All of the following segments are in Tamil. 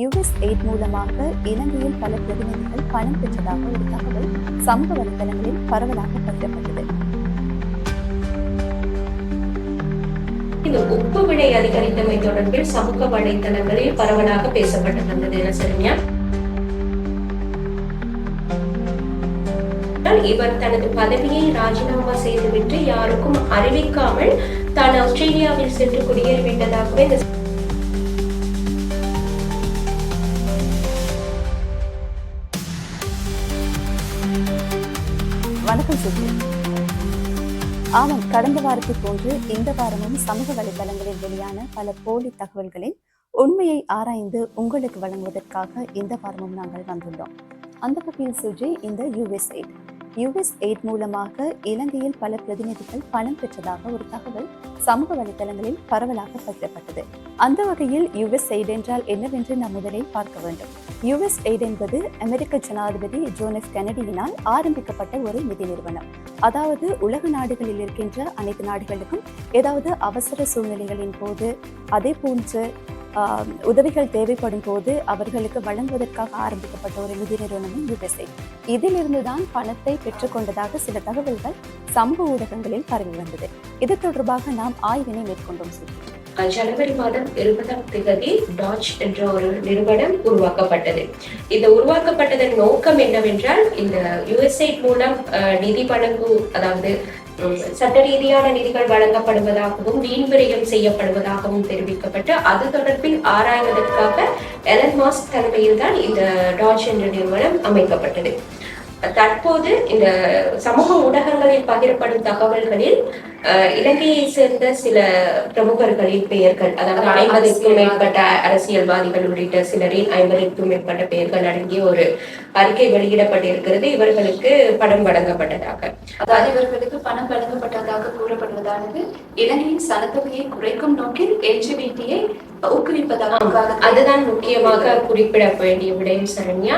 USAID மூலமாக இலங்கையில் பல பிரதிநிதிகள் பணம் பெற்றதாக ஒரு தகவல் சமூக வலைதளங்களில் பரவலாக பகிரப்பட்டது. இந்த உப்பு விலை அதிகரித்தமை தொடர்பில் சமூக வலைதளங்களில் பரவலாக பேசப்பட்டு வந்தது. என்ன சரிங்க? இவர் தனது பதவியை ராஜினாமா செய்துவிட்டு யாருக்கும் அறிவிக்காமல் தான் ஆஸ்திரேலியாவில் சென்று குடியேறிவிட்டதாகவே இந்த வணக்கம் சுஜி. ஆமாம், கடந்த வாரத்தை போன்று இந்த வாரமும் சமூக வலைதளங்களில் வெளியான பல போலி தகவல்களின் உண்மையை ஆராய்ந்து உங்களுக்கு வழங்குவதற்காக இந்த வாரமும் நாங்கள் வந்துள்ளோம். அந்த வகையில் சுஜி, இந்த USAID மூலமாக இலங்கையில் பல பிரதிநிதிகள் பணம் பெற்றதாக ஒரு தகவல் சமூக வலைதளங்களில் பரவலாக பகிரப்பட்டது. அந்த வகையில் USAID என்றால் என்னவென்று நாம் முதலில் பார்க்க வேண்டும். USAID என்பது அமெரிக்க ஜனாதிபதி ஜோன் எஃப் கெனடியினால் ஆரம்பிக்கப்பட்ட ஒரு நிதி நிறுவனம். அதாவது உலக நாடுகளில் இருக்கின்ற அனைத்து நாடுகளுக்கும் ஏதாவது அவசர சூழ்நிலைகளின் போது, அதே போன்று உதவிகள் தேவைப்படும் போது அவர்களுக்கு வழங்குவதற்காக ஆரம்பிக்கப்பட்ட ஒரு நிதி நிறுவனமும் USAID. இதிலிருந்து தான் பணத்தை பெற்றுக்கொண்டதாக சில தகவல்கள் சமூக ஊடகங்களில் பரவி வந்தது. இது தொடர்பாக நாம் ஆய்வினை மேற்கொண்டோம். ஜனவரி மாதம் 20ஆம் தேதி டாச் என்ற ஒரு நிறுவனம் உருவாக்கப்பட்டது. இந்த உருவாக்கப்பட்டதன் நோக்கம் என்னவென்றால், இந்த USAID மூலம் நிதி வழங்கு, அதாவது சட்ட ரீதியான நிதிகள் வழங்கப்படுவதாகவும் வீண் விரயம் செய்யப்படுவதாகவும் தெரிவிக்கப்பட்டு அது தொடர்பில் ஆராய்வதற்காக எலன் மாஸ்க் தலைமையில் தான் இந்த டாச் என்ற நிறுவனம் அமைக்கப்பட்டது. தற்போது இந்த சமூக ஊடகங்களில் பகிரப்படும் தகவல்களில் இலங்கையை சேர்ந்த சில பிரமுகர்களின் பெயர்கள், அதாவது 50க்கும் மேற்பட்ட அரசியல்வாதிகள் உள்ளிட்ட சிலரின் 50க்கும் மேற்பட்ட பெயர்கள் அடங்கிய ஒரு அறிக்கை வெளியிடப்பட்டிருக்கிறது. இவர்களுக்கு பணம் வழங்கப்பட்டதாக, அதாவது இவர்களுக்கு பணம் வழங்கப்பட்டதாக கூறப்படுவதானது இலங்கையின் சனத்தொகையை குறைக்கும் நோக்கில் LGBT-யை ஊக்குவிப்பதாக, அதுதான் முக்கியமாக குறிப்பிட வேண்டிய விடயம் சரண்யா.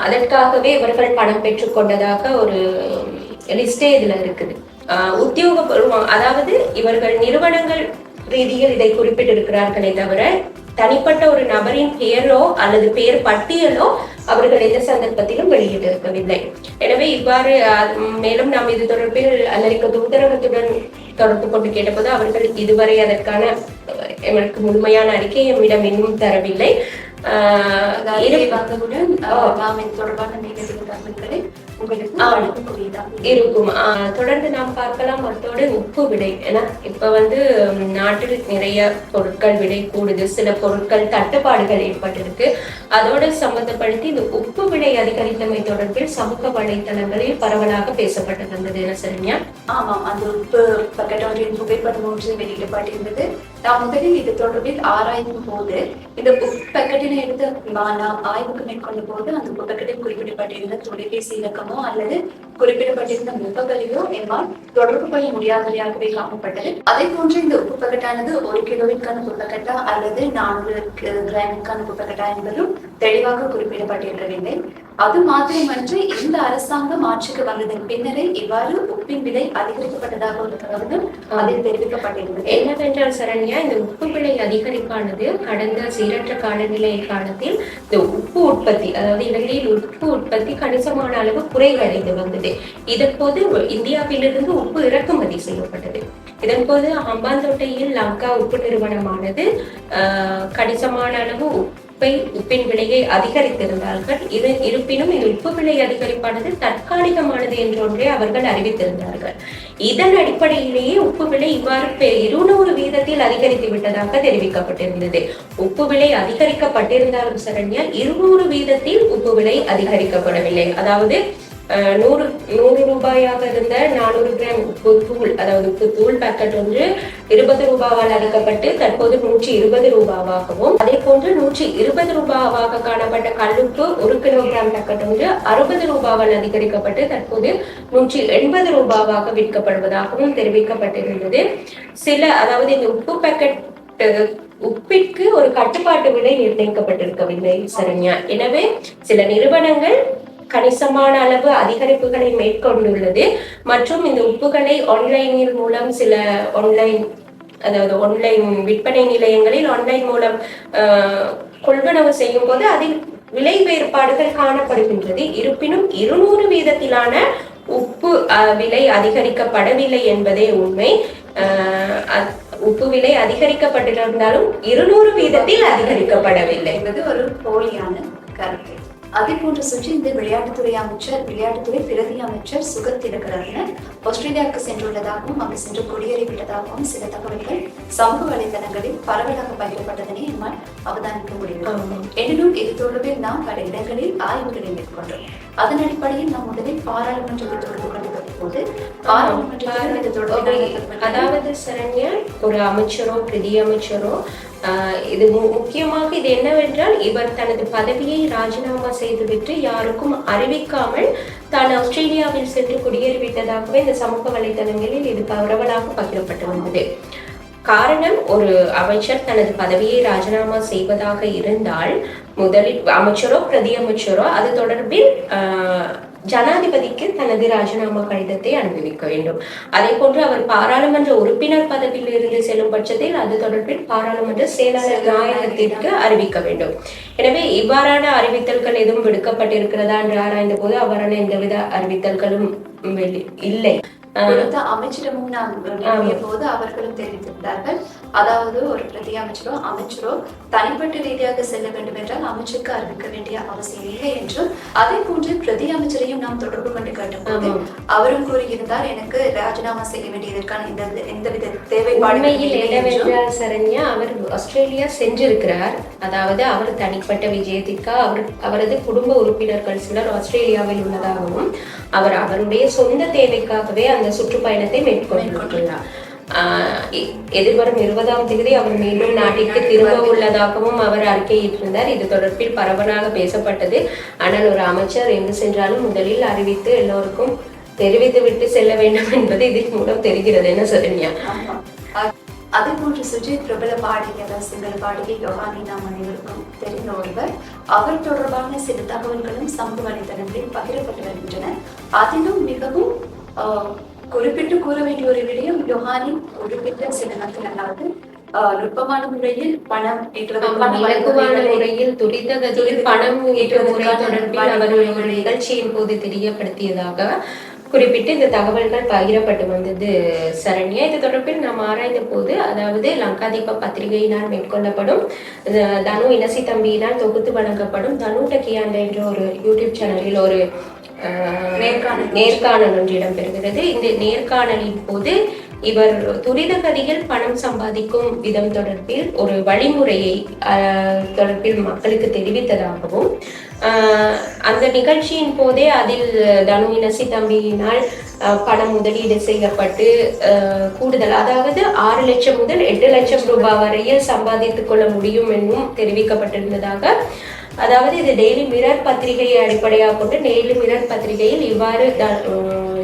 அதற்காகவே இவர்கள் பணம் பெற்றுக் கொண்டதாக ஒரு லிஸ்டே இதுல இருக்குது. உத்தியோகபூர்வம், அதாவது இவர்கள் நிறுவனங்கள் ரீதியில் இதை குறிப்பிட்டிருக்கிறார்களே தவிர தனிப்பட்ட ஒரு நபரின் பெயரோ அல்லது பெயர் பட்டியலோ அவர்கள் எந்த சந்தர்ப்பத்திலும் வெளியிட்டிருக்கவில்லை. எனவே இவ்வாறு மேலும் நாம் இது தொடர்பில் அமெரிக்க தூதரகத்துடன் தொடர்பு கொண்டு கேட்டபோது அவர்கள் இதுவரை அதற்கான எங்களுக்கு முழுமையான அறிக்கை எம்மிடம் இன்னும் தரவில்லை. இருக்கும். தொடர்ந்து நாம் பார்க்கலாம். அதோட உப்பு விலை, ஏன்னா இப்ப நாட்டில் நிறைய பொருட்கள் விலை கூடுது, சில பொருட்கள் தட்டுப்பாடுகள் ஏற்பட்டிருக்கு. அதோடு சம்பந்தப்படுத்தி இந்த உப்பு விலை அதிகரித்தமை தொடர்பில் சமூக வலைத்தளங்களில் பரவலாக பேசப்பட்டு வந்தது. என்ன சரியா? ஆமாம், அந்த உப்பு பக்கெட் புகைப்படம் ஒன்று வெளியிடப்பட்டிருந்தது. நாம் முதலில் இது தொடர்பில் ஆராயும் போது இந்த உப்பு பக்கெட்டினை எடுத்து நாம் ஆய்வுக்கு மேற்கொண்ட போது அந்த உப்பு பக்கெட்டில் குறிப்பிடப்பட்டிருந்த தொலைபேசி இலக்கமோ அல்லது குறிப்பிடப்பட்டிருந்த முகவரியோ எம்மால் தொடர்பு கொள்ள முடியாதவையாகவே காணப்பட்டது. அதே போன்று இந்த உப்பு பக்கெட்டானது 1 கிலோவிற்கான உப்பு பக்கெட்டா அல்லது 400 கிராமுக்கான உப்பு பக்கெட்டா என்பதும் தெளிவாக குறிப்பிடப்பட்டிருக்கவில்லை. அது மாத்திரமன்றி இந்த அரசாங்கம் ஆட்சிக்கு வந்ததன் பின்னரே இவ்வாறு உப்பின் விலை அதிகரிக்கப்பட்டதாக ஒரு தகவலும் அதில் தெரிவிக்கப்பட்டிருந்தது. என்னவென்றால் சரண்யா, இந்த உப்பு விலை அதிகரிப்பானது கடந்த சீரற்ற காலநிலை காலத்தில் இந்த உப்பு உற்பத்தி, அதாவது இலங்கையில் உப்பு உற்பத்தி கணிசமான அளவு குறைவடைந்து வந்தது. இதன் போது இந்தியாவிலிருந்து உப்பு இறக்குமதி செய்யப்பட்டது. இதன் போது ஹம்பாந்தோட்டையில் லங்கா உப்பு நிறுவனமானது கணிசமான அளவு உப்பின் விலையை அதிகரித்திருந்தார்கள். இருப்பினும் இந்த உப்பு விலை அதிகரிப்பானது தற்காலிகமானது என்றொன்றே அவர்கள் அறிவித்திருந்தார்கள். இதன் அடிப்படையிலேயே உப்பு விலை இவ்வாறு 200% அதிகரித்து விட்டதாக தெரிவிக்கப்பட்டிருந்தது. உப்பு விலை அதிகரிக்கப்பட்டிருந்தாலும் சரண்யா, 200% உப்பு விலை அதிகரிக்கப்படவில்லை. அதாவது 100 ரூபாயாக இருந்த 400 கிராம் உப்பு தூள், அதாவது உப்பு தூள் பாக்கெட் ஒன்று 20 ரூபாவால் அதிகப்பட்டு தற்போது 120 ரூபாவாகவும், அதே போன்று 120 ரூபாவாக காணப்பட்ட கல்லுப்பு 1 கிலோகிராம் பாக்கெட் ஒன்று 60 ரூபாவால் அதிகரிக்கப்பட்டு தற்போது 180 ரூபாவாக விற்கப்படுவதாகவும் தெரிவிக்கப்பட்டிருந்தது. அதாவது இந்த உப்பு பாக்கெட் உப்பிற்கு ஒரு கட்டுப்பாட்டு விலை நிர்ணயிக்கப்பட்டிருக்கவில்லை சரண்யா. எனவே சில நிறுவனங்கள் கணிசமான அளவு அதிகரிப்புகளை மேற்கொண்டுள்ளது. மற்றும் இந்த உப்புகளை ஆன்லைனில் மூலம் சில ஆன்லைன் விற்பனை நிலையங்களில் ஆன்லைன் மூலம் கொள்வனவு செய்யும் போது அதில் விலை வேறுபாடுகள் காணப்படுகின்றது. இருப்பினும் 200 வீதத்திலான உப்பு விலை அதிகரிக்கப்படவில்லை என்பதே உண்மை. உப்பு விலை அதிகரிக்கப்பட்டிருந்தாலும் 200 வீதத்தில் அதிகரிக்கப்படவில்லை என்பது ஒரு போலியான கருத்து. அதே போன்று சுற்றி இந்த விளையாட்டுத்துறை பிரதி அமைச்சர் சுகத் திலகரத்ன ஆஸ்திரேலியாவுக்கு சென்றுள்ளதாகவும் அங்கு சென்று குடியேறிவிட்டதாகவும் சில தகவல்கள் சமூக வலைதளங்களில் பரவலாக பகிரப்பட்டதனை நம்மால் அவதானிக்க முடியும். எனினும் இது தொடர்பில் நாம் பல இடங்களில் ஆய்வுகளை மேற்கொண்டோம். அதன் அடிப்படையில் நாம் முதலில் பாராளுமன்றத்தில் தொடர்பு கொண்டிருந்த போது அதாவது சரண்யா, ஒரு அமைச்சரோ பிரதி அமைச்சரோ இது முக்கியமாக இது என்னவென்றால், இவர் தனது பதவியை ராஜினாமா செய்துவிட்டு யாருக்கும் அறிவிக்காமல் தான் ஆஸ்திரேலியாவில் சென்று குடியேறிவிட்டதாகவே இந்த சமூக வலைதளங்களில் இது பரவலாக பகிரப்பட்டு வந்தது. காரணம், ஒரு அமைச்சர் தனது பதவியை ராஜினாமா செய்வதாக இருந்தால் முதலில் அமைச்சரோ பிரதி அமைச்சரோ அது தொடர்பில் ஜனாதிபதிக்கு தனது ராஜினாமா கடிதத்தை அனுபவிக்க வேண்டும். அதே போன்று அவர் பாராளுமன்ற உறுப்பினர் பதவியில் இருந்து செல்லும் பட்சத்தில் அது தொடர்பில் பாராளுமன்ற செயலாளர் நாயகத்திற்கு அறிவிக்க வேண்டும். எனவே இவ்வாறான அறிவித்தல்கள் எதுவும் விடுக்கப்பட்டிருக்கிறதா என்று ஆராய்ந்த போது அவ்வாறான எந்தவித அறிவித்தல்களும் இல்லை. அமைச்சரிடமும் நாம் நிறுவிய போது அவர்களும் தெரிவித்திருந்தார்கள். அதாவது ஒரு பிரதி அமைச்சரோ தனிப்பட்ட ரீதியாக செல்ல வேண்டும் என்றால் அமைச்சருக்கு அறிவிக்க வேண்டிய அவசியம் இல்லை என்றும், அதே போன்று பிரதி அமைச்சரையும் நாம் தொடர்பு கொண்டு கேட்டபோது அவரும் கூறியிருந்தார், எனக்கு ராஜினாமா செய்ய வேண்டியதற்கான எந்தவித தேவைப்பாடு என்னவென்றால் சரண்யா, அவர் ஆஸ்திரேலியா சென்றிருக்கிறார். அதாவது அவர் தனிப்பட்ட விஜயத்திற்காக அவரது குடும்ப உறுப்பினர்கள் சிலர் ஆஸ்திரேலியாவில் உள்ளதாகவும் அவருடைய சொந்த தேவைக்காகவே அந்த சுற்றுப்பயணத்தை மேற்கொண்டிருக்கிறார். எதிர்வரும் 20ஆம் தேதி அவர் மீண்டும் நாட்டிற்கு திரும்ப உள்ளதாகவும் அவர் அறிக்கையிட்டிருந்தார். இது தொடர்பில் பரவலாக பேசப்பட்டது. ஆனால் ஒரு அமைச்சர் எங்கு சென்றாலும் முதலில் அறிவித்து எல்லோருக்கும் தெரிவித்து விட்டு செல்ல வேண்டும் என்பது இதன் மூலம் தெரிகிறது. என்ன சரண்யா? அதே போன்று சுஜித் பிரபல பாடகர் சிங்கள பாடகி யோகானி நாம் அனைவருக்கும் தெரிந்த ஒருவர். அவர் தொடர்பான சில தகவல்களும் சமூக வலைதளங்களில் பகிரப்பட்டு வருகின்றன. அதிலும் மிகவும் குறிப்பிட்டு கூற வேண்டிய ஒரு விடயம், யோகானி குறிப்பிட்ட சில நாட்களாவது நுட்பமான முறையில் பணம் முறையில் துரித கதியில் பணம் ஈட்டும் முறை தொடர்பில் அவர்களுடைய நிகழ்ச்சியின் போது தெரியப்படுத்தியதாக குறிப்பிட்டு இந்த தகவல்கள் பகிரப்பட்டு வந்தது சரண்யா. இது தொடர்பில் நாம் ஆராய்ந்த போது, அதாவது லங்காதீப பத்திரிகையினால் மேற்கொள்ளப்படும் தனு இனசி தம்பியினால் தொகுத்து வழங்கப்படும் தனு டக்கியாண்ட என்ற ஒரு யூடியூப் சேனலில் ஒரு நேர்காணல் ஒன்று இடம்பெறுகிறது. இந்த நேர்காணலின் போது இவர் துரித கதியில் பணம் சம்பாதிக்கும் விதம் தொடர்பில் ஒரு வழிமுறையை தொடர்பில் மக்களுக்கு தெரிவித்ததாகவும், அந்த நிகழ்ச்சியின் போதே அதில் தனு இனசி தம்பியினால் பணம் முதலீடு செய்யப்பட்டு கூடுதல், அதாவது 6 லட்சம் முதல் 8 லட்சம் ரூபாய் வரையில் சம்பாதித்துக் கொள்ள முடியும் என்றும் தெரிவிக்கப்பட்டிருந்ததாக, அதாவது இது டெய்லி மிரர் பத்திரிகையை அடிப்படையாக கொண்டு டெய்லி மிரர் பத்திரிகையில் இவ்வாறு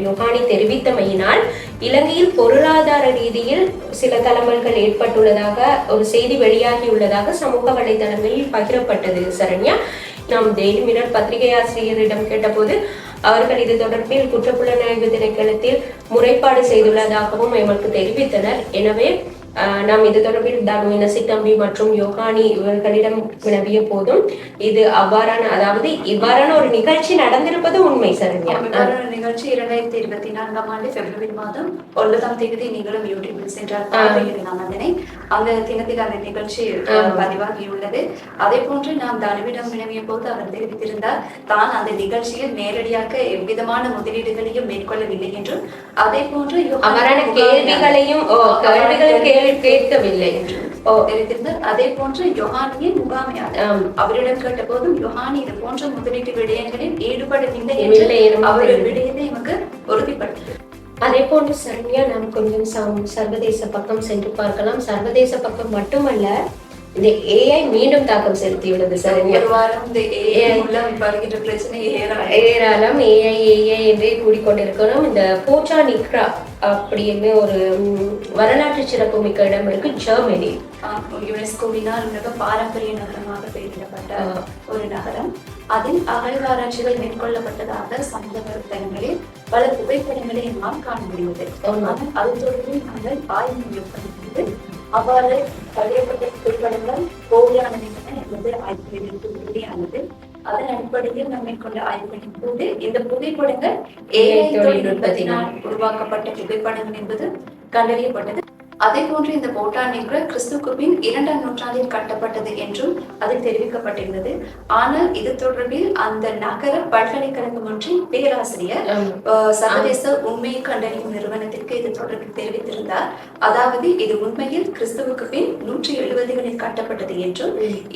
யோகானி தெரிவித்தமையினால் இலங்கையில் பொருளாதார ரீதியில் சில தளம்பல்கள் ஏற்பட்டுள்ளதாக ஒரு செய்தி வெளியாகியுள்ளதாக சமூக வலைதளங்களில் பகிரப்பட்டது சரண்யா. நாம் டெய்லி மிரர் பத்திரிகை ஆசிரியரிடம் கேட்டபோது அவர்கள் இது தொடர்பில் குற்றப்புலனாய்வு திணைக்களத்தில் முறைப்பாடு செய்துள்ளதாகவும் எமக்கு தெரிவித்தனர். எனவே நாம் இது தொடர்பில் தனு இனசி தம்பி மற்றும் யோகானி இவர்களிடம் வினவிய போதும் இது அதாவது இவ்வாறான ஒரு நிகழ்ச்சி நடந்திருப்பது உண்மை சரண்யா. நிகழ்ச்சி 2024ஆம் ஆண்டு பிப்ரவரி மாதம் 9ஆம் தேதி நீங்களும் யூடியூபில் சென்றால் பார்வையிடலாம். அதனை அந்த தினத்தில் அந்த நிகழ்ச்சி பதிவாகியுள்ளது. அதே போன்று நாம் தனுவிடம் வினவிய போது அவர் தெரிவித்திருந்தார், தான் அந்த நிகழ்ச்சியில் நேரடியாக எவ்விதமான முதலீடுகளையும் மேற்கொள்ளவில்லை என்றும், அதே போன்று கேள்விகளையும் கேட்கவில்லை என்று தெரிவித்திருந்தார். அதே போன்று யோகானியின் முகாமையாளர் அவரிடம் கேட்ட போதும் யோகானி இது போன்ற முதலீட்டு விடயங்களில் ஈடுபடவில்லை என்று அவருடைய விடயத்தை நமக்கு உறுதிப்படுத்தினார். அதே போன்று சரண்யா, நாம் கொஞ்சம் சர்வதேச பக்கம் சென்று பார்க்கலாம். சர்வதேச பக்கம் மட்டுமல்ல, இந்த ஏஐ மீண்டும் தாக்கம் செலுத்தியுள்ளது சரண்யா. ஒரு வாரம் இந்த ஏஐ மூலம் வருகின்ற பிரச்சனை ஏராளம். ஏஐ என்றே கூடிக்கொண்டிருக்கிறோம். இந்த போச்சா நிக்ரா அப்படின்னு ஒரு வரலாற்று சிறப்பு மிக்க இடம் இருக்கு ஜெர்மனி. யுனெஸ்கோவினால் மிக பாரம்பரிய நகரமாக பெயரிடப்பட்ட ஒரு நகரம். அதில் அகழ்வாராய்ச்சிகள் மேற்கொள்ளப்பட்டதாக சமூக வலைதளங்களில் பல புகைப்படங்களை நாம் காண முடியுது. அது தொடர்பில் நாங்கள் ஆய்வு மேற்கொள்கிறது. அவ்வாறு பதியப்பட்ட புகைப்படங்கள் போலியானவை என என்பது ஆய்வுகளிலிருந்து உறுதியானது. அதன் அடிப்படையில் நாம் மேற்கொண்ட ஆய்வுகளின் போது இந்த புகைப்படங்கள் AI தொழில்நுட்பத்தினால் உருவாக்கப்பட்ட புகைப்படங்கள் என்பது கண்டறியப்பட்டது. அதே போன்று இந்த போட்டான் நிக்ரா கிறிஸ்துவுக்கு பின் 2ஆம் நூற்றாண்டில் கட்டப்பட்டது என்றும் அதில் தெரிவிக்கப்பட்டிருந்தது. ஆனால் இது தொடர்பில் அந்த நகர பல்கலைக்கழகம் ஒன்றின் பேராசிரியர் சர்வதேச உண்மையை கண்டறியும் நிறுவனத்திற்கு இது தொடர்பில் தெரிவித்திருந்தார். அதாவது இது உண்மையில் கிறிஸ்துவுக்கு பின் 170களில் கட்டப்பட்டது என்றும்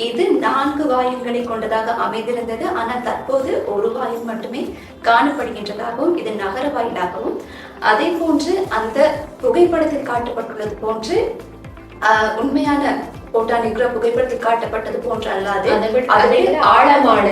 இது 4 வாயில்களை கொண்டதாக அமைந்திருந்தது. ஆனால் தற்போது ஒரு வாயில் மட்டுமே காணப்படுகின்றதாகவும் இது நகர வாயிலாகவும், அதே போன்று அந்த புகைப்படத்தில் காட்டப்பட்டுள்ளது போன்று உண்மையான போட்டான் நிக்ரா புகைப்படத்தில் காட்டப்பட்டது போன்று அல்லாது ஆழமான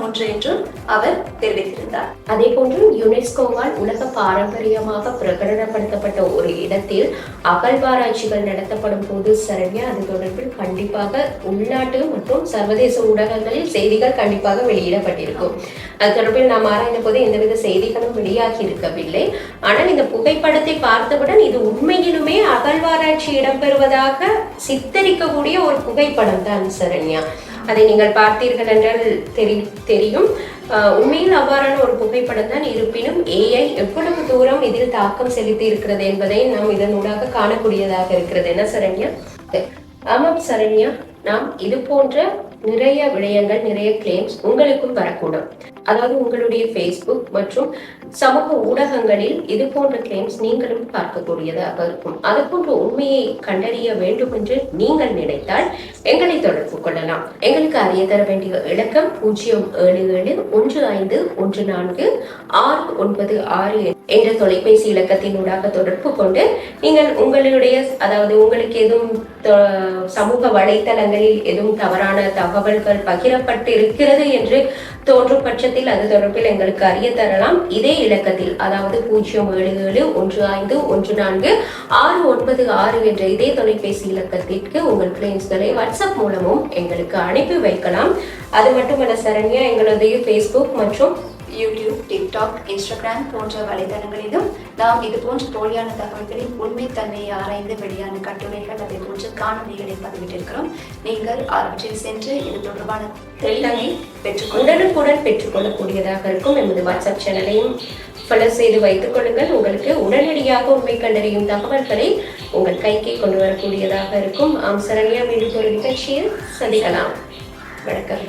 ஒன்று என்றும் அவர் தெரிவித்திருந்தார். அதே போன்று யுனெஸ்கோவால் உலக பாரம்பரியமாக பிரகடனப்படுத்தப்பட்ட ஒரு இடத்தில் அகழ்வாராய்ச்சிகள் நடத்தப்படும் போது சரண்யா அது தொடர்பில் கண்டிப்பாக உள்நாட்டு மற்றும் சர்வதேச ஊடகங்களில் செய்திகள் கண்டிப்பாக வெளியிடப்பட்டிருக்கும். அது தொடர்பில் நாம் ஆராய்ந்த போது எந்தவித செய்திகளும் வெளியாகி இருக்கவில்லை. ஆனால் இந்த புகைப்படத்தை பார்த்தவுடன் இது உண்மையிலுமே அகழ்வாராய்ச்சி இடம்பெறுவதாக சித்தரிக்கக்கூடிய ஒரு புகைப்படம் தான் சரண்யா. அதை நீங்கள் பார்த்தீர்கள் என்றால் தெரியும். உண்மையில் அவ்வாறான ஒரு புகைப்படம் தான். இருப்பினும் AI எவ்வளவு தூரம் இதில் தாக்கம் செலுத்தி இருக்கிறது என்பதை நாம் இதனூடாக காணக்கூடியதாக இருக்கிறது. என்ன சரண்யா? ஆமாம் சரண்யா, நாம் இது போன்ற நிறைய விடயங்கள், நிறைய கிளைம்ஸ் உங்களுக்கும் வரக்கூடும். அதாவது உங்களுடைய Facebook மற்றும் சமூக ஊடகங்களில் இது போன்ற கிளைம்ஸ் நீங்களும் பார்க்கக்கூடியதாக இருக்கும். அது போன்ற உண்மையை கண்டறிய வேண்டும் என்று நீங்கள் நினைத்தால் எங்களை தொடர்பு கொள்ளலாம். எங்களுக்கு அறிய தர வேண்டிய இலக்கம் 07715146966 என்ற தொலைபேசி இலக்கத்தினூடாக தொடர்பு கொண்டு நீங்கள் உங்களுடைய, அதாவது உங்களுக்கு எதுவும் சமூக வலைத்தளங்களில் எதுவும் தவறான தகவல்கள் பகிரப்பட்டு இருக்கிறது என்று தோன்றும் பட்சத்தில் அது தொடர்பில் எங்களுக்கு அறிய தரலாம். இதே இலக்கத்தில், அதாவது 07715146966 என்ற இதே தொலைபேசி இலக்கத்திற்கு உங்கள் கிளைம்ஸ்களை வாட்ஸ்அப் மூலமும் எங்களுக்கு அனுப்பி வைக்கலாம். அது மட்டுமல்ல சரண்யா, எங்களுடைய Facebook மற்றும் யூடியூப், டிக்டாக், இன்ஸ்டாகிராம் போன்ற வலைதளங்களிலும் நாம் இது போன்ற போலியான தகவல்களின் உண்மைத்தன்மையை ஆராய்ந்து வெளியான கட்டுரைகள், அதே போன்ற காணொலிகளை பதிவிட்டிருக்கிறோம். நீங்கள் அவற்றில் சென்று இது தொடர்பான தெளிவை உடனுக்குடன் பெற்றுக்கொள்ளக்கூடியதாக இருக்கும். எமது வாட்ஸ்அப் சேனலையும் ஃபாலோ செய்து வைத்துக் கொள்ளுங்கள். உங்களுக்கு உடனடியாக உண்மை கண்டறியும் தகவல்களை உங்கள் கைக்கு கொண்டு வரக்கூடியதாக இருக்கும். சரண்யா, மீண்டும் ஒரு நிகழ்ச்சியில் சந்திக்கலாம். வணக்கம்.